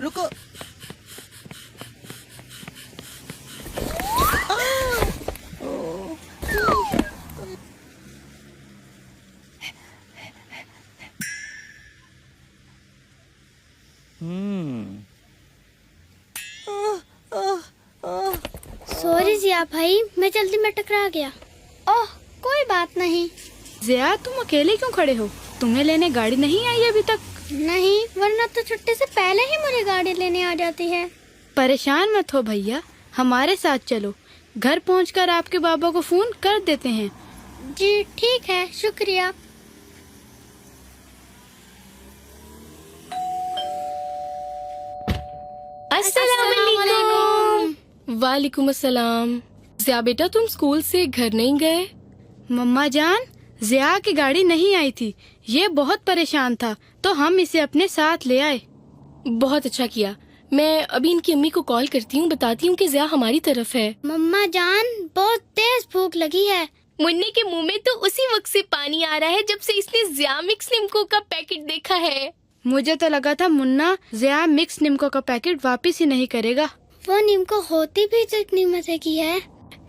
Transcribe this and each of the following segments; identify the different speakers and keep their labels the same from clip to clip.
Speaker 1: रुको।
Speaker 2: सॉरी जिया भाई, मैं जल्दी में टकरा गया। ओह कोई बात नहीं।
Speaker 3: जिया तुम अकेले क्यों खड़े हो? तुम्हें लेने गाड़ी नहीं आई अभी तक?
Speaker 2: नहीं, वरना तो छुट्टी से पहले ही मुझे गाड़ी लेने आ जाती है।
Speaker 3: परेशान मत हो भैया, हमारे साथ चलो। घर पहुंचकर आपके बाबा को फोन कर देते हैं।
Speaker 2: जी ठीक है, शुक्रिया।
Speaker 4: अस्सलामुअलैकुम। वालेकुम अस्सलाम। जिया बेटा तुम स्कूल से घर नहीं गए?
Speaker 3: मम्मा जान, जिया की गाड़ी नहीं आई थी, ये बहुत परेशान था तो हम इसे अपने साथ ले आए।
Speaker 4: बहुत अच्छा किया। मैं अभी इनकी अम्मी को कॉल करती हूँ, बताती हूँ कि जिया हमारी तरफ है।
Speaker 2: मम्मा जान, बहुत तेज भूख लगी है।
Speaker 4: मुन्ने के मुंह में तो उसी वक्त से पानी आ रहा है जब से इसने जिया मिक्स निम्को का पैकेट देखा है।
Speaker 3: मुझे तो लगा था मुन्ना जिया मिक्स निम्को का पैकेट वापस ही नहीं करेगा।
Speaker 2: वो निम्को होती भी तो इतनी मजे की है।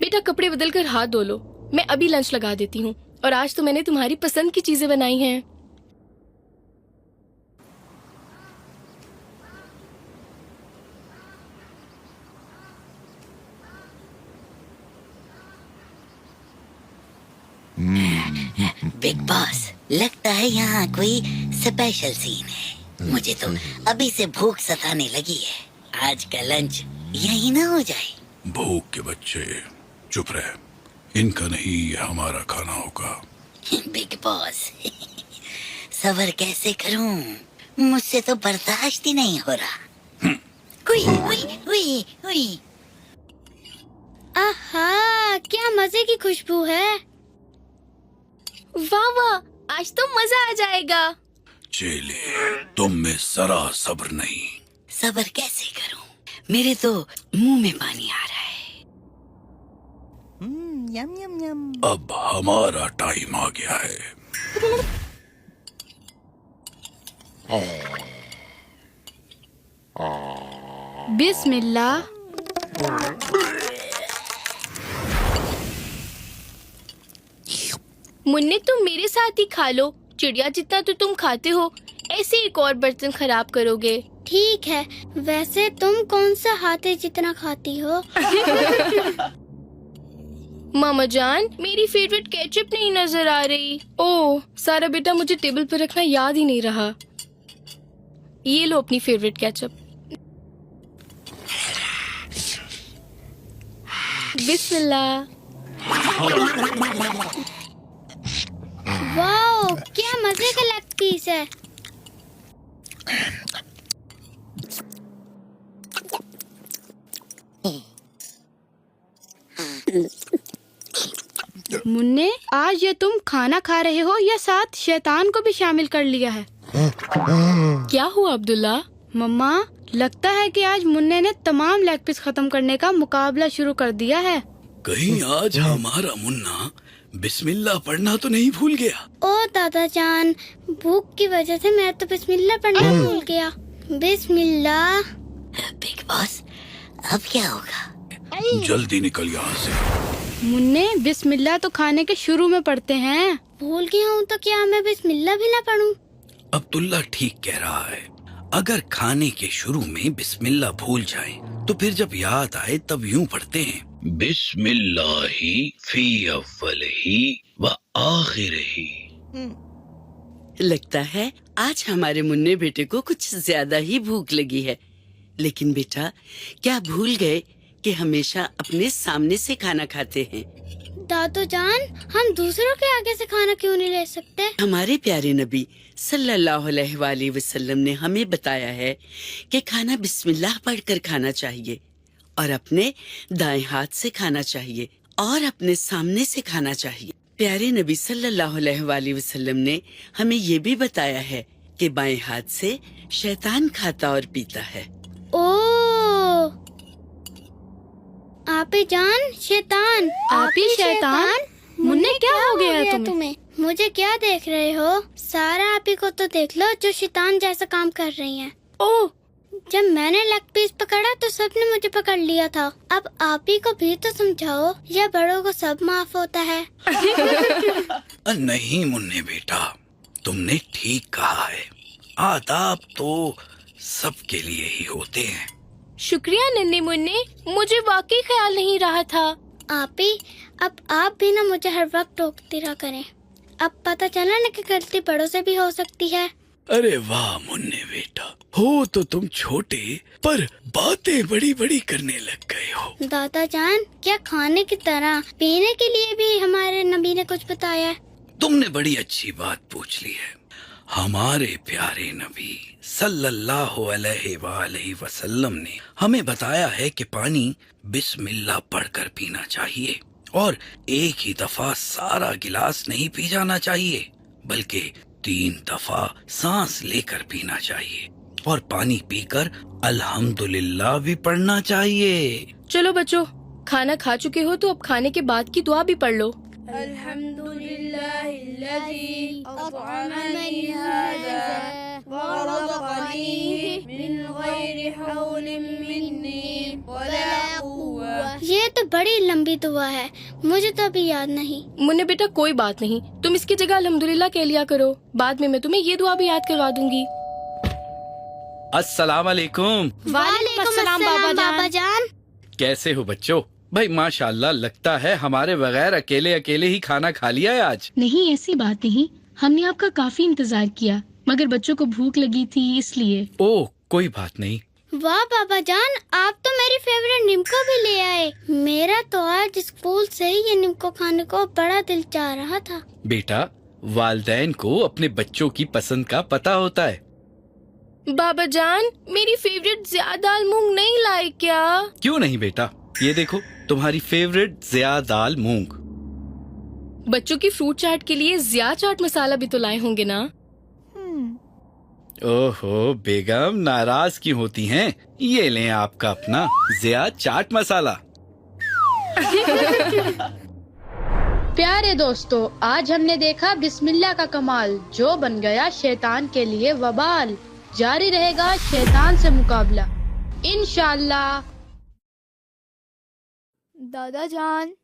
Speaker 4: बेटा कपड़े बदल कर हाथ धो लो, मैं अभी लंच लगा देती हूँ। और आज तो मैंने तुम्हारी पसंद की चीजें बनाई हैं।
Speaker 5: बिग बॉस, लगता है यहाँ कोई स्पेशल सीन है। मुझे तो अभी से भूख सताने लगी है। आज का लंच यही ना हो जाए।
Speaker 6: भूख के बच्चे चुप रहे, इनका नहीं ये हमारा खाना होगा।
Speaker 5: बिग बॉस, सबर कैसे करूं? मुझसे तो बर्दाश्त ही नहीं हो रहा। उई, उई, उई, उई।
Speaker 2: आहा, क्या मजे की खुशबू है।
Speaker 4: वाह वाह, आज तो मजा आ जाएगा।
Speaker 6: चेले, तुम में जरा सब्र नहीं।
Speaker 5: सबर कैसे करूं? मेरे तो मुंह में पानी आ रहा है।
Speaker 1: यम यम यम।
Speaker 6: अब हमारा टाइम आ गया है।
Speaker 3: बिस्मिल्लाह।
Speaker 4: मुन्ने तुम मेरे साथ ही खा लो, चिड़िया जितना तो तुम खाते हो, ऐसे एक और बर्तन खराब करोगे।
Speaker 2: ठीक है, वैसे तुम कौन सा हाथी जितना खाती हो?
Speaker 4: मामा जान, मेरी फेवरेट केचप नहीं नजर आ रही। ओह सारा बेटा, मुझे टेबल पर रखना याद ही नहीं रहा। ये लो अपनी फेवरेट केचप। बिस्मिल्लाह।
Speaker 2: वाओ, क्या मजे का लेग पीस है।
Speaker 3: मुन्ने, आज ये तुम खाना खा रहे हो या साथ शैतान को भी शामिल कर लिया है?
Speaker 4: क्या हुआ अब्दुल्ला?
Speaker 3: मम्मा, लगता है कि आज मुन्ने ने तमाम लेग पीस खत्म करने का मुकाबला शुरू कर दिया है।
Speaker 6: कहीं आज हमारा मुन्ना बिस्मिल्लाह पढ़ना तो नहीं भूल गया?
Speaker 2: ओ दादा जान, भूख की वजह से मैं तो बिस्मिल्लाह पढ़ना भूल गया। बिस्मिल्लाह।
Speaker 5: बिग बॉस, अब क्या होगा?
Speaker 6: जल्दी निकल यहाँ से।
Speaker 3: मुन्ने, बिस्मिल्लाह तो खाने के शुरू में पढ़ते हैं।
Speaker 2: भूल गया हूँ तो क्या मैं बिस्मिल्लाह भी ना पढ़ूं?
Speaker 6: अब्दुल्ला ठीक कह रहा है। अगर खाने के शुरू में बिस्मिल्लाह भूल जाए तो फिर जब याद आए तब यूं पढ़ते हैं, बिस्मिल्लाही फी अव्वलिही व आखिरिही।
Speaker 7: लगता है आज हमारे मुन्ने बेटे को कुछ ज्यादा ही भूख लगी है। लेकिन बेटा, क्या भूल गए कि हमेशा अपने सामने से खाना खाते हैं?
Speaker 2: दादू जान, हम दूसरों के आगे से खाना क्यों नहीं ले सकते?
Speaker 7: हमारे प्यारे नबी सल्लल्लाहु अलैहि वसल्लम ने हमें बताया है कि खाना बिस्मिल्लाह पढ़कर खाना चाहिए और अपने दाएं हाथ से खाना चाहिए और अपने सामने से खाना चाहिए। प्यारे नबी सल्लल्लाहु अलैहि वसल्लम ने हमें ये भी बताया है कि बाएं हाथ से शैतान खाता और पीता है।
Speaker 2: ओ आपी जान, शैतान।
Speaker 3: आपी शैतान? मुन्ने, क्या हो गया है
Speaker 2: तुम्हें? मुझे क्या देख रहे हो? सारा आपी को तो देख लो जो शैतान जैसा काम कर रही हैं।
Speaker 4: ओह
Speaker 2: जब मैंने लेग पीस पकड़ा तो सबने मुझे पकड़ लिया था। अब आप ही को भी तो समझाओ, या बड़ों को सब माफ होता है।
Speaker 6: नहीं मुन्ने बेटा, तुमने ठीक कहा है। आदाब तो सबके लिए ही होते हैं।
Speaker 4: शुक्रिया नन्हे मुन्ने, मुझे वाकई ख्याल नहीं रहा था।
Speaker 2: आप ही, अब आप भी ना मुझे हर वक्त टोकती रहा करें। अब पता चला ना कि गलती बड़ों से भी हो सकती है।
Speaker 6: अरे वाह मुन्ने बेटा, हो तो तुम छोटे पर बातें बड़ी बड़ी करने लग गए हो।
Speaker 2: दादा जान, क्या खाने की तरह पीने के लिए भी हमारे नबी ने कुछ बताया है?
Speaker 6: तुमने बड़ी अच्छी बात पूछ ली है। हमारे प्यारे नबी सल्लल्लाहु अलैहि वसल्लम ने हमें बताया है कि पानी बिस्मिल्लाह पढ़कर पीना चाहिए, और एक ही दफा सारा गिलास नहीं पी जाना चाहिए, बल्कि 3 दफा सांस लेकर पीना चाहिए, और पानी पीकर अल्हम्दुलिल्लाह भी पढ़ना चाहिए।
Speaker 4: चलो बच्चों, खाना खा चुके हो तो अब खाने के बाद की दुआ भी पढ़ लो।
Speaker 2: ये तो बड़ी लंबी दुआ है, मुझे तो अभी याद नहीं।
Speaker 4: मुन्ने बेटा कोई बात नहीं, तुम इसकी जगह अल्हम्दुलिल्लाह कह लिया करो। बाद में मैं तुम्हें ये दुआ भी याद करवा दूंगी।
Speaker 6: अस्सलाम वालेकुम।
Speaker 2: वालेकुम अस्सलाम बाबा जान।
Speaker 6: कैसे हो बच्चों? भाई माशाल्लाह, लगता है हमारे बगैर अकेले अकेले ही खाना खा लिया है आज।
Speaker 3: नहीं, ऐसी बात नहीं, हमने आपका काफी इंतजार किया, मगर बच्चों को भूख लगी थी इसलिए।
Speaker 6: ओह कोई बात नहीं।
Speaker 2: वाह बाबा जान, आप तो मेरी फेवरेट निम्को भी ले आए। मेरा तो आज स्कूल से ही ये निम्को खाने को बड़ा दिल चाह रहा था।
Speaker 6: बेटा, वालिदैन को अपने बच्चों की पसंद का पता होता है।
Speaker 4: बाबा जान, मेरी फेवरेट ज़िया दाल मूंग नहीं लाए क्या?
Speaker 6: क्यों नहीं बेटा, ये देखो तुम्हारी फेवरेट ज़िया दाल मूंग।
Speaker 4: बच्चों की फ्रूट चाट के लिए ज़िया चाट मसाला भी तो लाए होंगे ना?
Speaker 6: ओहो बेगम, नाराज क्यों होती हैं? ये लें आपका अपना ज़िया चाट मसाला।
Speaker 3: प्यारे दोस्तों, आज हमने देखा बिस्मिल्लाह का कमाल, जो बन गया शैतान के लिए वबाल। जारी रहेगा शैतान से मुकाबला इंशाअल्लाह।
Speaker 4: दादा जान।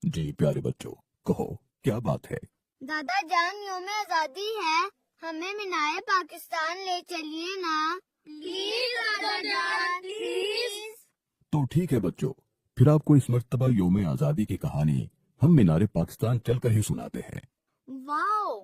Speaker 1: जी प्यारे बच्चों, कहो क्या बात है?
Speaker 2: दादा जान, यौम आजादी है, हमें मीनार पाकिस्तान ले चलिए ना। प्लीज दादा जान, प्लीज।
Speaker 1: तो ठीक है बच्चों, फिर आपको इस मर्तबा यौम आजादी की कहानी हम मीनार पाकिस्तान चलकर ही सुनाते हैं।
Speaker 2: वाओ,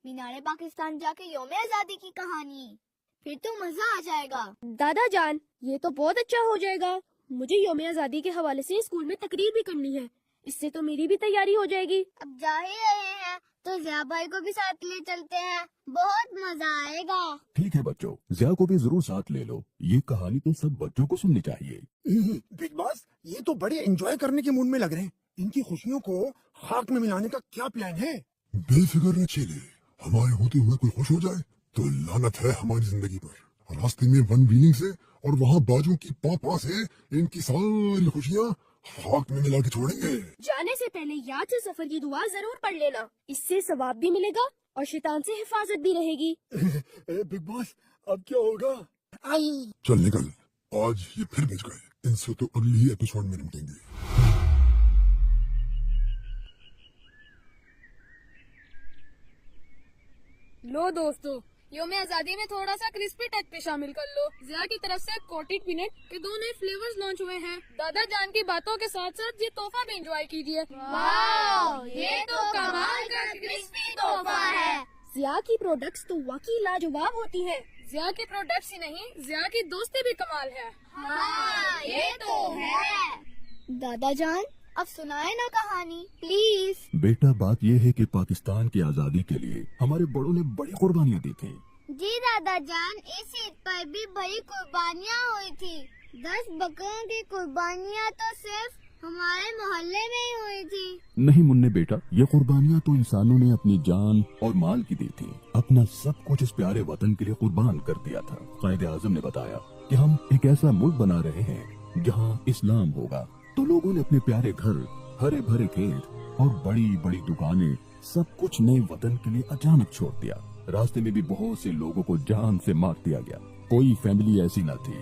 Speaker 2: मीनार पाकिस्तान जाके यौम आजादी की कहानी, फिर तो मजा आ जाएगा।
Speaker 8: दादा जान, ये तो बहुत अच्छा हो जाएगा। मुझे यौम आजादी के हवाले से स्कूल में तकरीर भी करनी है, इससे तो मेरी भी तैयारी हो जाएगी।
Speaker 2: अब जा ही रहे हैं तो ज़िया भाई को भी साथ ले चलते हैं, बहुत मजा आएगा।
Speaker 1: ठीक है बच्चों, ज़िया को भी जरूर साथ ले लो, ये कहानी तो सब बच्चों को सुननी चाहिए।
Speaker 9: बिग बॉस, ये तो बड़े एंजॉय करने के मूड में लग रहे हैं। इनकी खुशियों को खाक में मिलाने का क्या प्लान है?
Speaker 10: बेफिक्र न चले, हमारे होते हुए कोई खुश हो जाए तो लानत है हमारी जिंदगी पर। रास्ते में वन व्हीलिंग से और वहाँ बाजू की पापा से इनकी सारी खुशियाँ खाक में मिला के छोड़ेंगे।
Speaker 8: जाने से पहले याद से सफर की दुआ जरूर पढ़ लेना, इससे सवाब भी मिलेगा और शैतान से हिफाजत भी रहेगी।
Speaker 9: बिग बॉस, अब क्या होगा?
Speaker 10: चल निकल, आज ये फिर बच गए, इनसे तो अगली ही एपिसोड में निपटेंगे।
Speaker 8: लो दोस्तों, यौम आजादी में थोड़ा सा क्रिस्पी टच पे शामिल कर लो। ज़िया की तरफ से कोटेड पीनट के 2 नए फ्लेवर्स लॉन्च हुए हैं। दादा जान की बातों के साथ साथ ये तोहफा भी एंजॉय कीजिए।
Speaker 2: ये तो कमाल का क्रिस्पी तोहफा है।
Speaker 8: ज़िया की प्रोडक्ट्स तो वाकई लाजवाब होती हैं। ज़िया की प्रोडक्ट्स ही नहीं, ज़िया की दोस्ती भी कमाल है।
Speaker 2: ये तो है। दादा जान, अब सुनाए ना कहानी प्लीज।
Speaker 1: बेटा, बात यह है कि पाकिस्तान की आजादी के लिए हमारे बड़ों ने बड़ी कुर्बानियाँ दी थी।
Speaker 2: जी दादा जान, इस ईद पर भी बड़ी कुर्बानियाँ हुई थी। 10 बकरों की कुर्बानियाँ तो सिर्फ हमारे मोहल्ले में ही हुई थी।
Speaker 1: नहीं मुन्ने बेटा, ये कुर्बानियाँ तो इंसानों ने अपनी जान और माल की दी थी। अपना सब कुछ इस प्यारे वतन के लिए कुर्बान कर दिया था। कायदे आज़म ने बताया कि हम एक ऐसा मुल्क बना रहे हैं जहाँ इस्लाम होगा। तो लोगों ने अपने प्यारे घर, हरे भरे खेत और बड़ी बड़ी दुकानें, सब कुछ नए वतन के लिए अचानक छोड़ दिया। रास्ते में भी बहुत से लोगों को जान से मार दिया गया। कोई फैमिली ऐसी न थी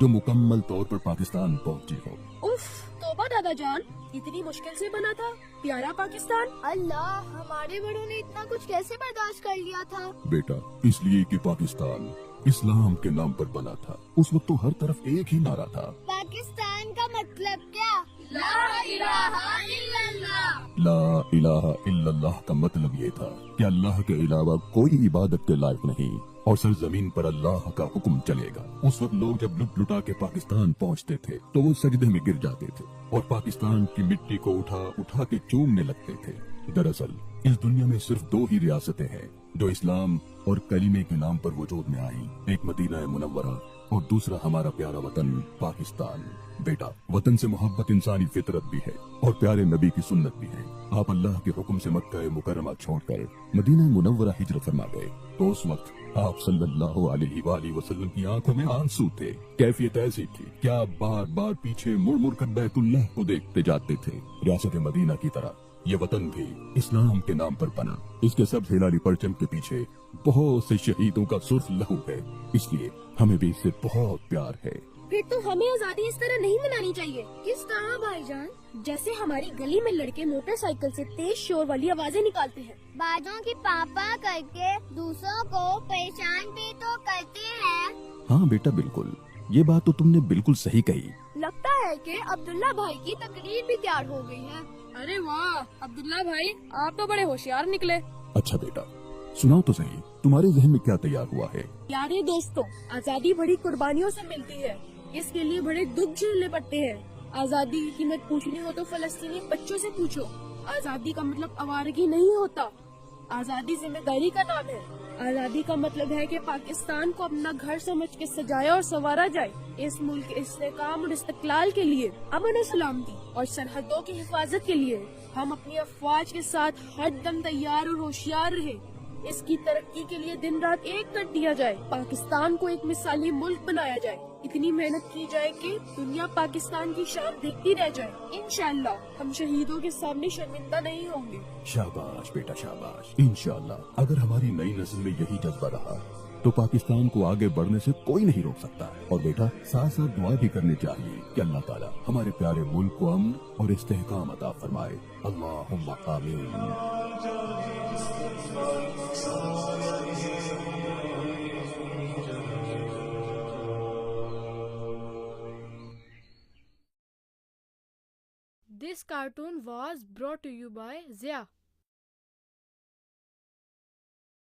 Speaker 1: जो मुकम्मल तौर पर पाकिस्तान पहुंची हो।
Speaker 8: उफ, तौबा दादा जान, इतनी मुश्किल से बना था प्यारा पाकिस्तान।
Speaker 2: अल्लाह, हमारे बड़ों ने इतना कुछ कैसे बर्दाश्त कर लिया था?
Speaker 1: बेटा, इसलिए कि पाकिस्तान इस्लाम के नाम पर बना था। उस वक्त तो हर तरफ एक ही नारा था,
Speaker 2: पाकिस्तान का मतलब क्या? ला इलाहा इल्लल्लाह।
Speaker 1: ला इलाहा इल्लल्लाह का मतलब ये था कि अल्लाह के अलावा कोई इबादत के लायक नहीं और सरजमीन पर अल्लाह का हुक्म चलेगा। उस वक्त लोग जब लुट लुटा के पाकिस्तान पहुंचते थे तो वो सजदे में गिर जाते थे और पाकिस्तान की मिट्टी को उठा उठा के चूमने लगते थे। दरअसल इस दुनिया में सिर्फ दो ही रियासतें हैं जो इस्लाम और कलीमे के नाम पर वजूद में आई, एक मदीना मुनव्वरा और दूसरा हमारा प्यारा वतन पाकिस्तान। बेटा, वतन से मोहब्बत इंसानी फितरत भी है और प्यारे नबी की सुन्नत भी है। आप अल्लाह के हुक्म से मक्का मुकर्रमा छोड़कर मदीना मुनव्वरा हिजरत फरमा गए तो उस वक्त आप सल्लल्लाहु अलैहि वसल्लम की आंखों में आंसू थे। कैफियत ऐसी थी कि आप बार बार पीछे मुड़ मुड़ कर बैतुल्लाह को देखते जाते थे। रियासत मदीना की तरह ये वतन भी इस्लाम के नाम पर बना। इसके सब हिलाली परचम के पीछे बहुत से शहीदों का सुर्ख लहू है, इसलिए हमें भी इससे बहुत प्यार है।
Speaker 8: फिर तो हमें आजादी इस तरह नहीं मनानी चाहिए।
Speaker 2: किस तरह भाईजान?
Speaker 8: जैसे हमारी गली में लड़के मोटरसाइकिल से तेज शोर वाली आवाजें निकालते हैं,
Speaker 2: बाजों की पापा करके दूसरों को परेशान भी तो करते हैं।
Speaker 1: हाँ बेटा, बिल्कुल, ये बात तो तुमने बिल्कुल सही कही।
Speaker 8: लगता है कि अब्दुल्ला भाई की तकरीर भी तैयार हो गई है। अरे वाह अब्दुल्ला भाई, आप तो बड़े होशियार निकले।
Speaker 1: अच्छा बेटा, सुनाओ तो सही, तुम्हारे जहन में क्या तैयार हुआ है?
Speaker 8: प्यारे दोस्तों, आजादी बड़ी कुर्बानियों से मिलती है, इसके लिए बड़े दुख झेलने पड़ते हैं। आजादी की कीमत पूछनी हो तो फलस्तीनी बच्चों से पूछो। आजादी का मतलब आवारगी नहीं होता, आजादी जिम्मेदारी का नाम है। आजादी का मतलब है कि पाकिस्तान को अपना घर समझ के सजाया और संवारा जाए। इस मुल्क के इस्तेकाम और इस्तिकलाल के लिए, अमन और सलामती और सरहदों की हिफाजत के लिए हम अपनी अफवाज के साथ हर दम तैयार और होशियार रहे। इसकी तरक्की के लिए दिन रात एक कर दिया जाए, पाकिस्तान को एक मिसाली मुल्क बनाया जाए। इतनी मेहनत की जाए कि दुनिया पाकिस्तान की शान देखती रह जाए। इंशाअल्लाह हम शहीदों के सामने शर्मिंदा नहीं होंगे।
Speaker 1: शाबाश बेटा, शाबाश। इंशाअल्लाह अगर हमारी नई नस्ल में यही जज्बा रहा तो पाकिस्तान को आगे बढ़ने से कोई नहीं रोक सकता। और बेटा, साथ साथ दुआ भी करनी चाहिए कि अल्लाह ताला हमारे प्यारे मुल्क को अमन और इस्तेहकाम अता फरमाए। अल्लाहुम्मा आमीन।
Speaker 3: This cartoon was brought to you by Zia.